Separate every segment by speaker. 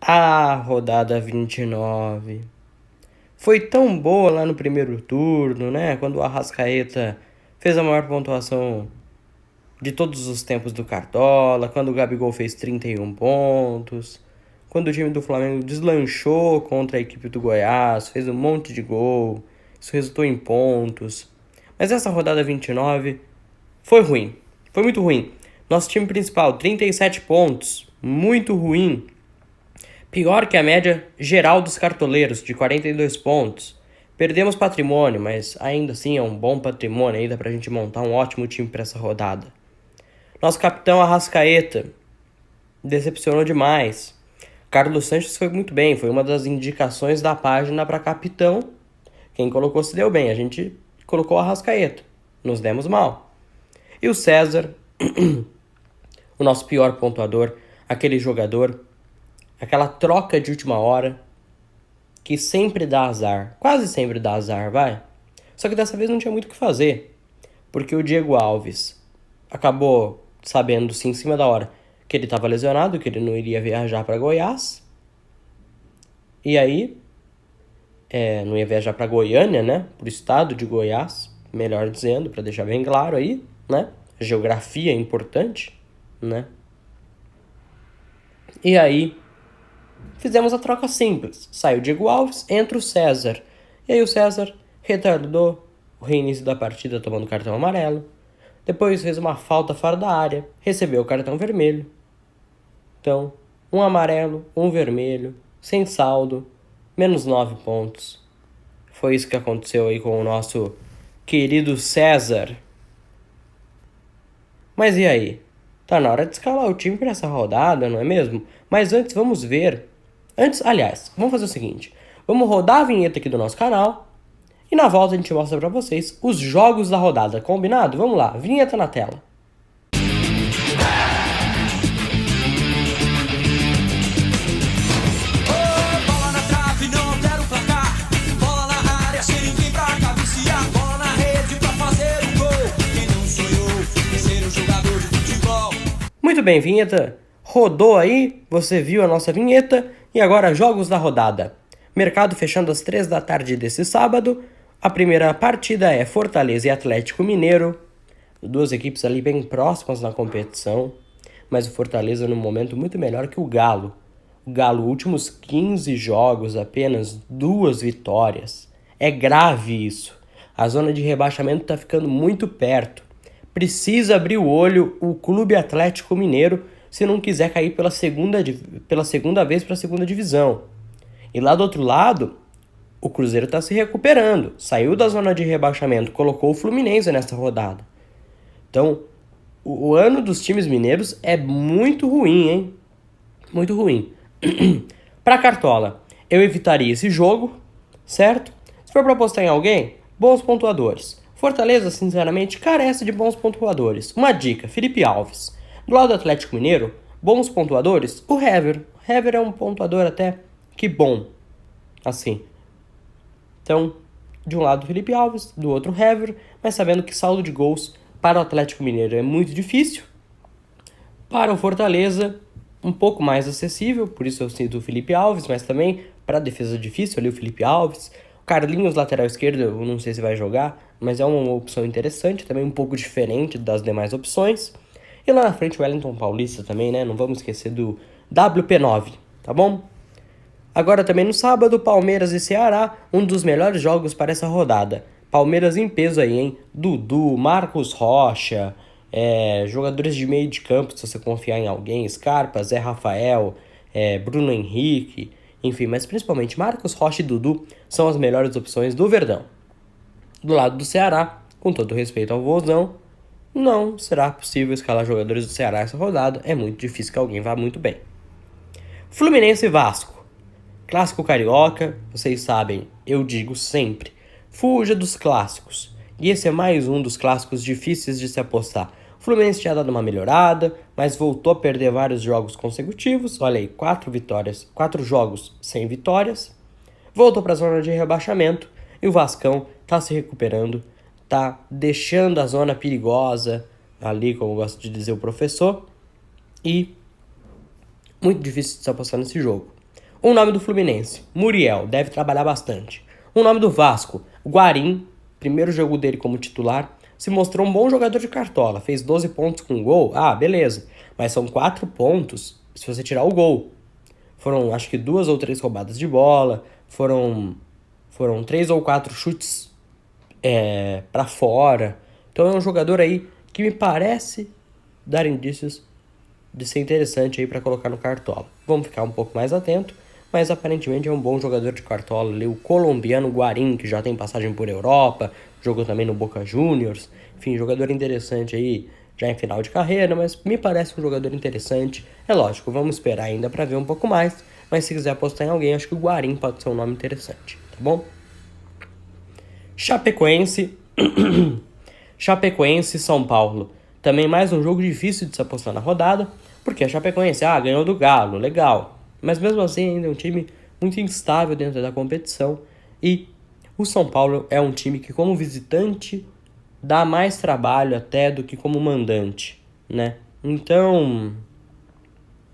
Speaker 1: A rodada 29 foi tão boa lá no primeiro turno, né? Quando o Arrascaeta fez a maior pontuação de todos os tempos do Cartola, quando o Gabigol fez 31 pontos, quando o time do Flamengo deslanchou contra a equipe do Goiás, fez um monte de gol, isso resultou em pontos. Mas essa rodada 29 foi ruim, foi muito ruim. Nosso time principal, 37 pontos, muito ruim. Pior que a média geral dos cartoleiros, de 42 pontos. Perdemos patrimônio, mas ainda assim é um bom patrimônio, ainda pra gente montar um ótimo time para essa rodada. Nosso capitão Arrascaeta decepcionou demais. Carlos Sanches foi muito bem, foi uma das indicações da página para capitão. Quem colocou se deu bem, a gente colocou Arrascaeta, nos demos mal. E o César, o nosso pior pontuador, aquele jogador, aquela troca de última hora que sempre dá azar, quase sempre dá azar, vai. Só que dessa vez não tinha muito o que fazer, porque o Diego Alves acabou sabendo-se em cima da hora que ele estava lesionado, que ele não iria viajar para Goiás. E aí, não ia viajar para Goiânia, né? Pro estado de Goiás, melhor dizendo, para deixar bem claro aí, né? A geografia é importante, né? E aí, fizemos a troca simples. Saiu o Diego Alves, entra o César. E aí o César retardou o reinício da partida tomando cartão amarelo. Depois fez uma falta fora da área, recebeu o cartão vermelho. Então, um amarelo, um vermelho, sem saldo, menos 9 pontos. Foi isso que aconteceu aí com o nosso querido César. Mas e aí? Tá na hora de escalar o time para essa rodada, não é mesmo? Mas antes vamos ver. Aliás, vamos fazer o seguinte. Vamos rodar a vinheta aqui do nosso canal. E na volta a gente mostra pra vocês os jogos da rodada. Combinado? Vamos lá. Vinheta na tela. Muito bem, vinheta rodou aí, você viu a nossa vinheta, e agora jogos da rodada. Mercado fechando às 3 da tarde desse sábado. A primeira partida é Fortaleza e Atlético Mineiro. Duas equipes ali bem próximas na competição, mas o Fortaleza num momento muito melhor que o Galo. O Galo, últimos 15 jogos, apenas 2 vitórias. É grave isso. A zona de rebaixamento está ficando muito perto. Precisa abrir o olho o Clube Atlético Mineiro se não quiser cair pela segunda vez para a segunda divisão. E lá do outro lado, o Cruzeiro está se recuperando. Saiu da zona de rebaixamento, colocou o Fluminense nessa rodada. Então, o ano dos times mineiros é muito ruim, hein? Muito ruim. Para Cartola, eu evitaria esse jogo, certo? Se for para apostar em alguém, bons pontuadores. Fortaleza, sinceramente, carece de bons pontuadores. Uma dica, Felipe Alves. Do lado do Atlético Mineiro, bons pontuadores, o Hever. O Hever é um pontuador até que bom, assim. Então, de um lado Felipe Alves, do outro Hever, mas sabendo que saldo de gols para o Atlético Mineiro é muito difícil. Para o Fortaleza, um pouco mais acessível, por isso eu sinto o Felipe Alves, mas também para a defesa difícil ali o Felipe Alves. O Carlinhos, lateral esquerdo, eu não sei se vai jogar, mas é uma opção interessante, também um pouco diferente das demais opções. E lá na frente o Wellington Paulista também, né? Não vamos esquecer do WP9, tá bom? Agora também no sábado, Palmeiras e Ceará, um dos melhores jogos para essa rodada. Palmeiras em peso aí, hein? Dudu, Marcos Rocha, jogadores de meio de campo, se você confiar em alguém, Scarpa, Zé Rafael, Bruno Henrique, enfim, mas principalmente Marcos Rocha e Dudu são as melhores opções do Verdão. Do lado do Ceará, com todo respeito ao Vozão, não será possível escalar jogadores do Ceará essa rodada, é muito difícil que alguém vá muito bem. Fluminense e Vasco. Clássico carioca, vocês sabem, eu digo sempre, fuja dos clássicos. E esse é mais um dos clássicos difíceis de se apostar. O Fluminense tinha dado uma melhorada, mas voltou a perder vários jogos consecutivos. Olha aí, 4 jogos sem vitórias. Voltou para a zona de rebaixamento e o Vascão está se recuperando, está deixando a zona perigosa, ali como gosta de dizer o professor, e Muito difícil de se apostar nesse jogo. O nome do Fluminense, Muriel, deve trabalhar bastante. O nome do Vasco, Guarim, primeiro jogo dele como titular, se mostrou um bom jogador de cartola, fez 12 pontos com gol, beleza, mas são 4 pontos se você tirar o gol. Foram, acho que 2 ou 3 roubadas de bola, foram 3 ou 4 chutes para fora. Então é um jogador aí que me parece dar indícios de ser interessante aí para colocar no cartola. Vamos ficar um pouco mais atento, mas aparentemente é um bom jogador de cartola ali, o colombiano Guarim, que já tem passagem por Europa, jogou também no Boca Juniors, enfim, jogador interessante aí, já em final de carreira, mas me parece um jogador interessante. É lógico, vamos esperar ainda para ver um pouco mais, mas se quiser apostar em alguém, acho que o Guarim pode ser um nome interessante, tá bom? Chapecoense Chapecoense e São Paulo. Também mais um jogo difícil de se apostar na rodada, porque a Chapecoense, ganhou do Galo, legal. Mas mesmo assim ainda é um time muito instável dentro da competição. E o São Paulo é um time que como visitante dá mais trabalho até do que como mandante, né? Então,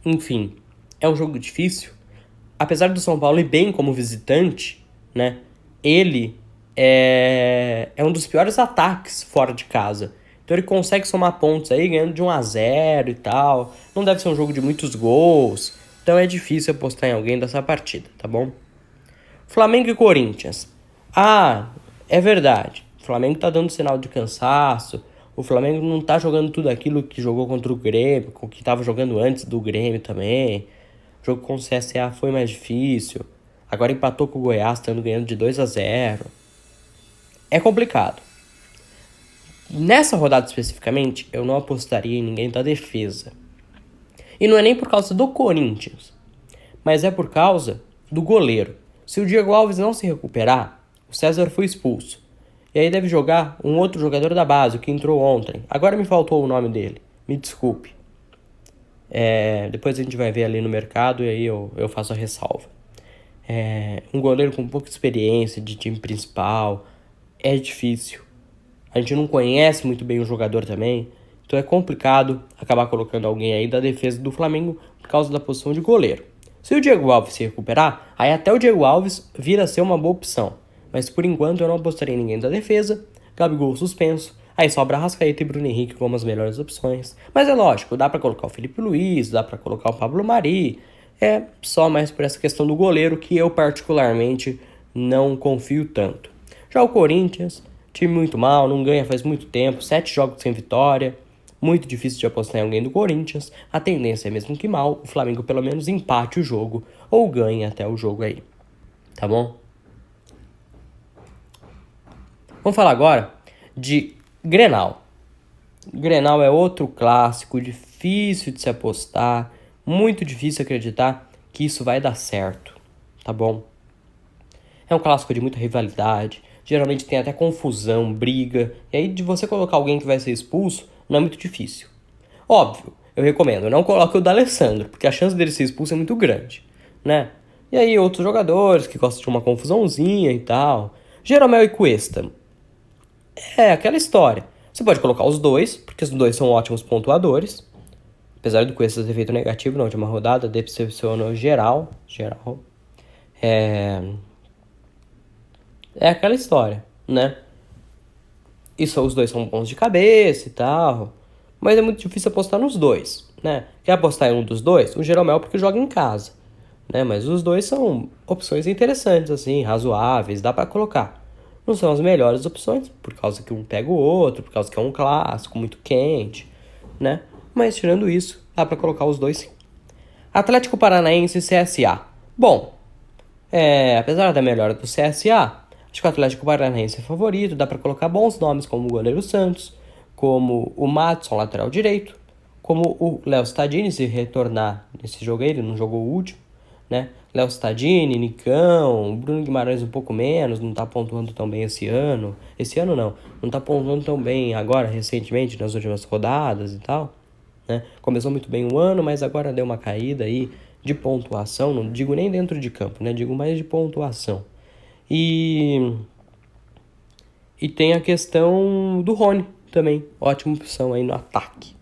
Speaker 1: enfim, é um jogo difícil. Apesar do São Paulo ir bem como visitante, né? Ele é um dos piores ataques fora de casa. Então ele consegue somar pontos aí, ganhando de 1-0 e tal. Não deve ser um jogo de muitos gols. Então é difícil apostar em alguém dessa partida, tá bom? Flamengo e Corinthians. É verdade. O Flamengo tá dando sinal de cansaço. O Flamengo não tá jogando tudo aquilo que jogou contra o Grêmio, com o que tava jogando antes do Grêmio também. O jogo com o CSA foi mais difícil. Agora empatou com o Goiás, estando ganhando de 2-0. É complicado. Nessa rodada especificamente, eu não apostaria em ninguém da defesa. E não é nem por causa do Corinthians, mas é por causa do goleiro. Se o Diego Alves não se recuperar, o César foi expulso. E aí deve jogar um outro jogador da base, o que entrou ontem. Agora me faltou o nome dele, me desculpe. Depois a gente vai ver ali no mercado e aí eu faço a ressalva. Um goleiro com pouca experiência de time principal é difícil. A gente não conhece muito bem o jogador também, então é complicado acabar colocando alguém aí da defesa do Flamengo por causa da posição de goleiro. Se o Diego Alves se recuperar, aí até o Diego Alves vira a ser uma boa opção. Mas por enquanto eu não apostaria em ninguém da defesa, Gabigol suspenso, aí sobra Arrascaeta e Bruno Henrique como as melhores opções. Mas é lógico, dá pra colocar o Felipe Luiz, dá pra colocar o Pablo Mari, é só mais por essa questão do goleiro que eu particularmente não confio tanto. Já o Corinthians, time muito mal, não ganha faz muito tempo, 7 jogos sem vitória, muito difícil de apostar em alguém do Corinthians. A tendência é mesmo que mal, o Flamengo pelo menos empate o jogo ou ganhe até o jogo aí, tá bom? Vamos falar agora de Grenal. Grenal é outro clássico, difícil de se apostar, muito difícil acreditar que isso vai dar certo, tá bom? É um clássico de muita rivalidade, geralmente tem até confusão, briga, e aí de você colocar alguém que vai ser expulso não é muito difícil. Óbvio, eu recomendo, não coloque o D'Alessandro, porque a chance dele ser expulso é muito grande, né? E aí outros jogadores que gostam de uma confusãozinha e tal. Jeromel e Cuesta. É aquela história. Você pode colocar os dois, porque os dois são ótimos pontuadores. Apesar do Cuesta ter feito negativo na última rodada, decepcionou geral. É aquela história, né? Os dois são bons de cabeça e tal. Mas é muito difícil apostar nos dois, né? Quer apostar em um dos dois? O Jeromel porque joga em casa, né? Mas os dois são opções interessantes, assim, razoáveis, dá pra colocar. Não são as melhores opções, por causa que um pega o outro, por causa que é um clássico muito quente, né? Mas tirando isso, dá pra colocar os dois sim. Atlético Paranaense e CSA. Bom, apesar da melhora do CSA, acho que o Atlético Paranaense é favorito, dá pra colocar bons nomes como o goleiro Santos, como o Maddson, lateral direito, como o Léo Stadini, se retornar nesse jogo aí, ele não jogou o último, né? Léo Stadini, Nicão, Bruno Guimarães um pouco menos, não tá pontuando tão bem esse ano. Esse ano não tá pontuando tão bem agora, recentemente, nas últimas rodadas e tal, né? Começou muito bem o ano, mas agora deu uma caída aí de pontuação, não digo nem dentro de campo, né? Digo mais de pontuação. E tem a questão do Rony também, ótima opção aí no ataque.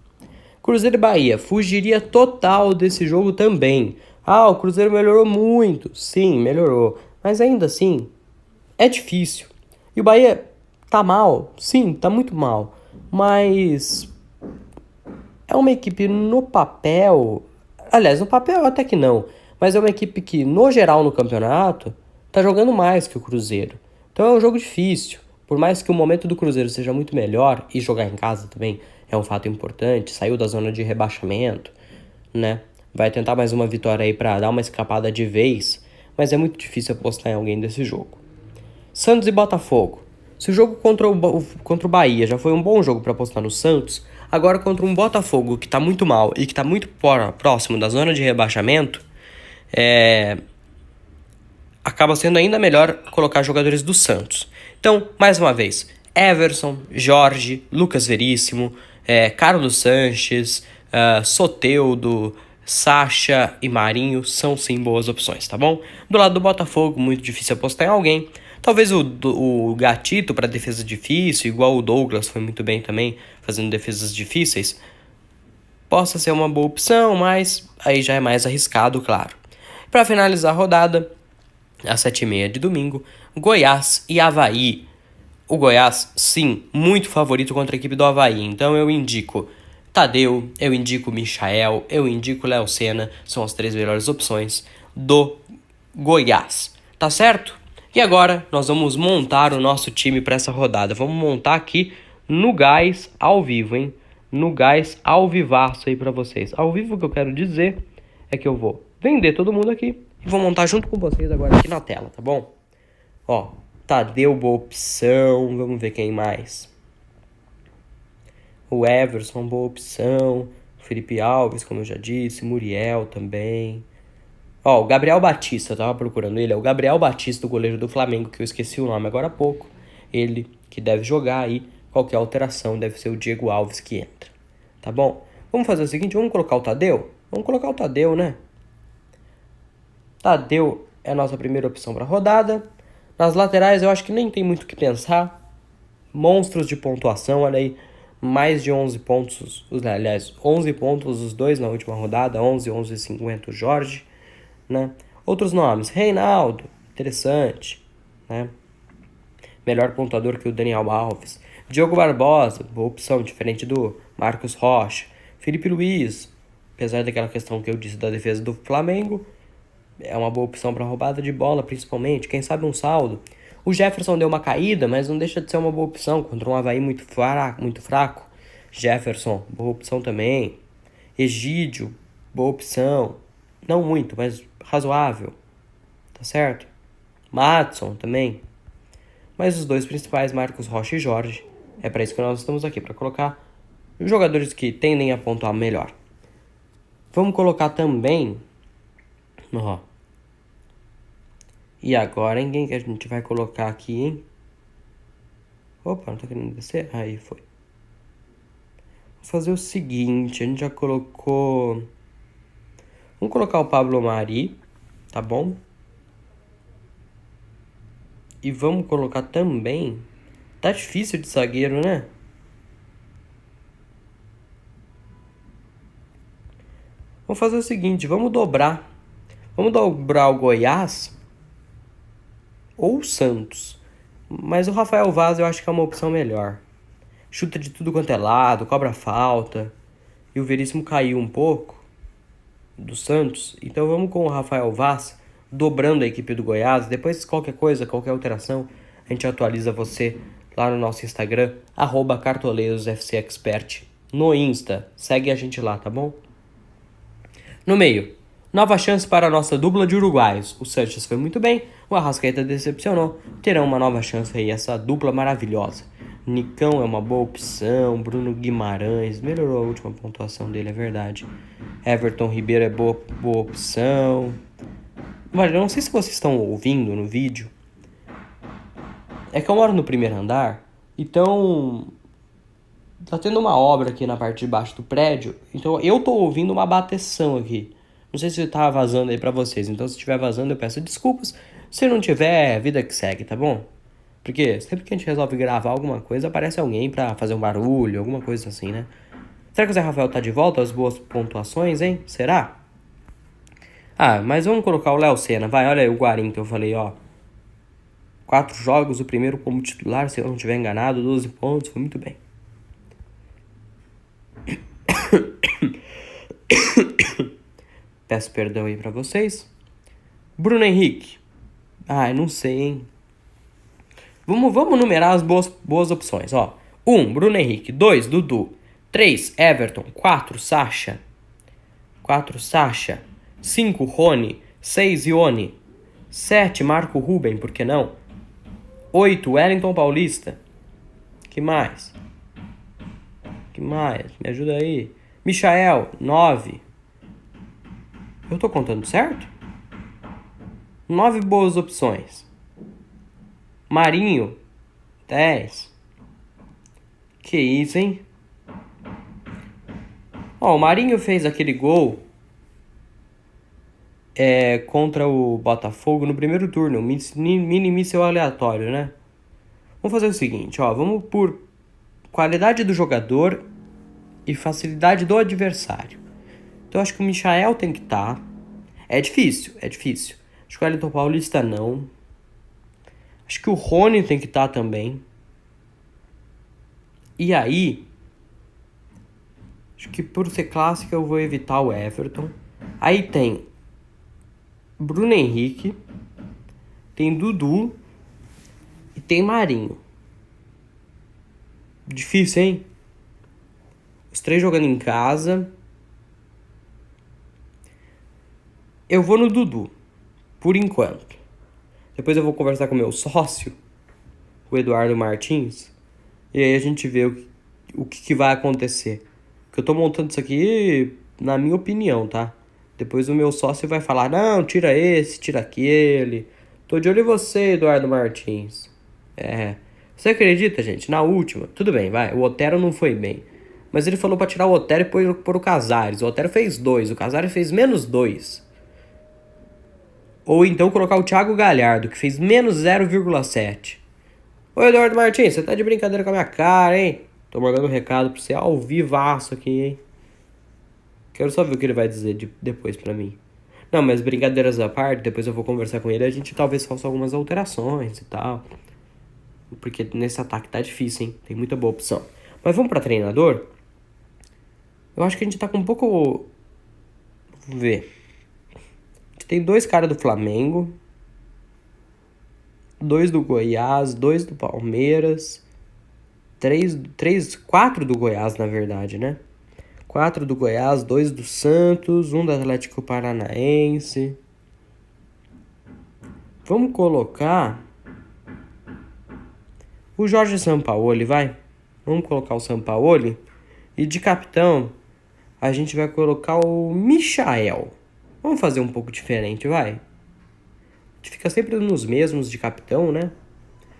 Speaker 1: Cruzeiro e Bahia, fugiria total desse jogo também. Ah, o Cruzeiro melhorou muito. Sim, melhorou. Mas ainda assim, é difícil. E o Bahia tá mal? Sim, tá muito mal. Mas é uma equipe no papel. Aliás, no papel até que não. Mas é uma equipe que, no geral, no campeonato, tá jogando mais que o Cruzeiro. Então é um jogo difícil. Por mais que o momento do Cruzeiro seja muito melhor, e jogar em casa também é um fato importante, saiu da zona de rebaixamento, né? Vai tentar mais uma vitória aí pra dar uma escapada de vez, mas é muito difícil apostar em alguém desse jogo. Santos e Botafogo. Se o jogo contra o Bahia já foi um bom jogo para apostar no Santos, agora contra um Botafogo que tá muito mal e que tá muito próximo da zona de rebaixamento, acaba sendo ainda melhor colocar jogadores do Santos. Então, mais uma vez, Everson, Jorge, Lucas Veríssimo, Carlos Sanches, Soteldo, Sacha e Marinho são sim boas opções, tá bom? Do lado do Botafogo, muito difícil apostar em alguém. Talvez o Gatito para defesa difícil, igual o Douglas foi muito bem também, fazendo defesas difíceis, possa ser uma boa opção, mas aí já é mais arriscado, claro. Para finalizar a rodada, às 7h30 de domingo, Goiás e Avaí. O Goiás, sim, muito favorito contra a equipe do Avaí. Então eu indico Tadeu, eu indico Michael, eu indico Léo Senna. São as 3 melhores opções do Goiás. Tá certo? E agora nós vamos montar o nosso time para essa rodada. Vamos montar aqui no gás ao vivo, hein? No gás ao vivaço aí para vocês. Ao vivo, o que eu quero dizer é que eu vou vender todo mundo aqui e vou montar junto com vocês agora aqui na tela, tá bom? Ó, Tadeu, boa opção. Vamos ver quem mais. O Everson, boa opção. Felipe Alves, como eu já disse. Muriel também. Ó, o Gabriel Batista, eu tava procurando ele. É o Gabriel Batista, o goleiro do Flamengo, que eu esqueci o nome agora há pouco. Ele que deve jogar aí. Qualquer alteração deve ser o Diego Alves que entra. Tá bom? Vamos fazer o seguinte, vamos colocar o Tadeu? Vamos colocar o Tadeu, né? Tadeu é a nossa primeira opção para rodada. Nas laterais eu acho que nem tem muito o que pensar. Monstros de pontuação, olha aí. Mais de 11 pontos, aliás, 11 pontos os dois na última rodada. 11,50 o Jorge, né? Outros nomes, Reinaldo, interessante, né? Melhor pontuador que o Daniel Alves. Diogo Barbosa, boa opção, diferente do Marcos Rocha. Felipe Luiz, apesar daquela questão que eu disse da defesa do Flamengo, é uma boa opção para roubada de bola, principalmente. Quem sabe um saldo. O Jefferson deu uma caída, mas não deixa de ser uma boa opção contra um Avaí muito fraco. Jefferson, boa opção também. Egídio, boa opção. Não muito, mas razoável. Tá certo? Madson também. Mas os dois principais, Marcos Rocha e Jorge, é para isso que nós estamos aqui, para colocar jogadores que tendem a pontuar melhor. Vamos colocar também... Ó. E agora, hein? Quem que a gente vai colocar aqui, hein? Opa, não tá querendo descer? Aí, foi. Vou fazer o seguinte, a gente já colocou... Vamos colocar o Pablo Mari, tá bom? E vamos colocar também... Tá difícil de zagueiro, né? Vamos fazer o seguinte, vamos dobrar. Vamos dobrar o Goiás ou o Santos. Mas o Rafael Vaz eu acho que é uma opção melhor. Chuta de tudo quanto é lado, cobra falta. E o Veríssimo caiu um pouco do Santos. Então vamos com o Rafael Vaz, dobrando a equipe do Goiás. Depois qualquer coisa, qualquer alteração, a gente atualiza você lá no nosso Instagram, @cartoleirosfcexpert no Insta. Segue a gente lá, tá bom? No meio, nova chance para a nossa dupla de uruguaios. O Sanches foi muito bem, o Arrascaeta decepcionou. Terão uma nova chance aí, essa dupla maravilhosa. Nicão é uma boa opção, Bruno Guimarães, melhorou a última pontuação dele, é verdade. Everton Ribeiro é boa opção. Olha, eu não sei se vocês estão ouvindo no vídeo. É que eu moro no primeiro andar, então tá tendo uma obra aqui na parte de baixo do prédio, então eu tô ouvindo uma bateção aqui. Não sei se tá vazando aí pra vocês, então se estiver vazando eu peço desculpas. Se não tiver, vida que segue, tá bom? Porque sempre que a gente resolve gravar alguma coisa, aparece alguém pra fazer um barulho, alguma coisa assim, né? Será que o Zé Rafael tá de volta às boas pontuações, hein? Será? Ah, mas vamos colocar o Léo Senna. Vai, olha aí o Guarim que eu falei, ó. 4 jogos, o primeiro como titular, se eu não estiver enganado, 12 pontos, foi muito bem. Peço perdão aí pra vocês. Bruno Henrique. Ai, não sei, hein. Vamos numerar as boas opções, ó. 1, Bruno Henrique. 2, Dudu. 3, Everton. 4, Sacha. 5, Rony. 6, Ione. 7, Marco Ruben, por que não? 8, Wellington Paulista. Que mais? Me ajuda aí. Michael, 9. Eu tô contando certo? 9 boas opções. Marinho, 10. Que isso, hein? Ó, o Marinho fez aquele gol contra o Botafogo no primeiro turno. Mini míssil aleatório, né? Vamos fazer o seguinte, ó. Vamos por qualidade do jogador e facilidade do adversário. Então eu acho que o Michael tem que estar. É difícil. Acho que o Wellington Paulista não. Acho que o Rony tem que estar também. E aí, acho que por ser clássica eu vou evitar o Everton. Aí tem Bruno Henrique, tem Dudu e tem Marinho. Difícil, hein? Os 3 jogando em casa. Eu vou no Dudu, por enquanto. Depois eu vou conversar com o meu sócio, o Eduardo Martins, e aí a gente vê o que vai acontecer. Porque eu tô montando isso aqui na minha opinião, tá? Depois o meu sócio vai falar, não, tira esse, tira aquele. Tô de olho em você, Eduardo Martins. Você acredita, gente? Na última, tudo bem, vai. O Otero não foi bem. Mas ele falou pra tirar o Otero e pôr o Casares. O Otero fez 2, o Casares fez menos 2. Ou então colocar o Thiago Galhardo, que fez menos 0,7. Ô Eduardo Martins, você tá de brincadeira com a minha cara, hein? Tô mandando um recado pra você ao vivaço aqui, hein? Quero só ver o que ele vai dizer depois pra mim. Não, mas brincadeiras à parte, depois eu vou conversar com ele. A gente talvez faça algumas alterações e tal. Porque nesse ataque tá difícil, hein? Tem muita boa opção. Mas vamos pra treinador? Eu acho que a gente tá com um pouco... Vamos ver. A gente tem 2 caras do Flamengo. 2 do Goiás, 2 do Palmeiras. 4 do Goiás, na verdade, né? 4 do Goiás, 2 do Santos, 1 do Atlético Paranaense. Vamos colocar o Jorge Sampaoli, vai? Vamos colocar o Sampaoli. E de capitão, a gente vai colocar o Michael. Vamos fazer um pouco diferente, vai? A gente fica sempre nos mesmos de capitão, né?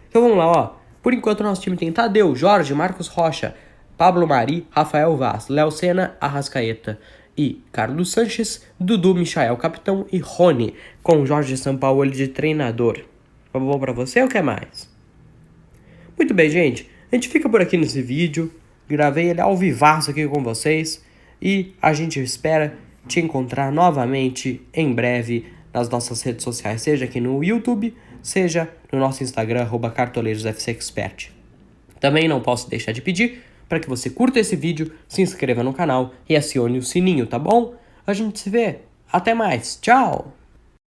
Speaker 1: Então vamos lá, ó. Por enquanto, nosso time tem Tadeu, Jorge, Marcos Rocha, Pablo Mari, Rafael Vaz, Léo Senna, Arrascaeta e Carlos Sanches, Dudu, Michael, capitão e Rony, com Jorge Sampaoli de treinador. Tá bom pra você ou quer mais? Muito bem, gente. A gente fica por aqui nesse vídeo. Gravei ele ao vivaço aqui com vocês. E a gente espera te encontrar novamente em breve nas nossas redes sociais, seja aqui no YouTube, seja no nosso Instagram, @cartoleirosfcexpert. Também não posso deixar de pedir para que você curta esse vídeo, se inscreva no canal e acione o sininho, tá bom? A gente se vê. Até mais. Tchau!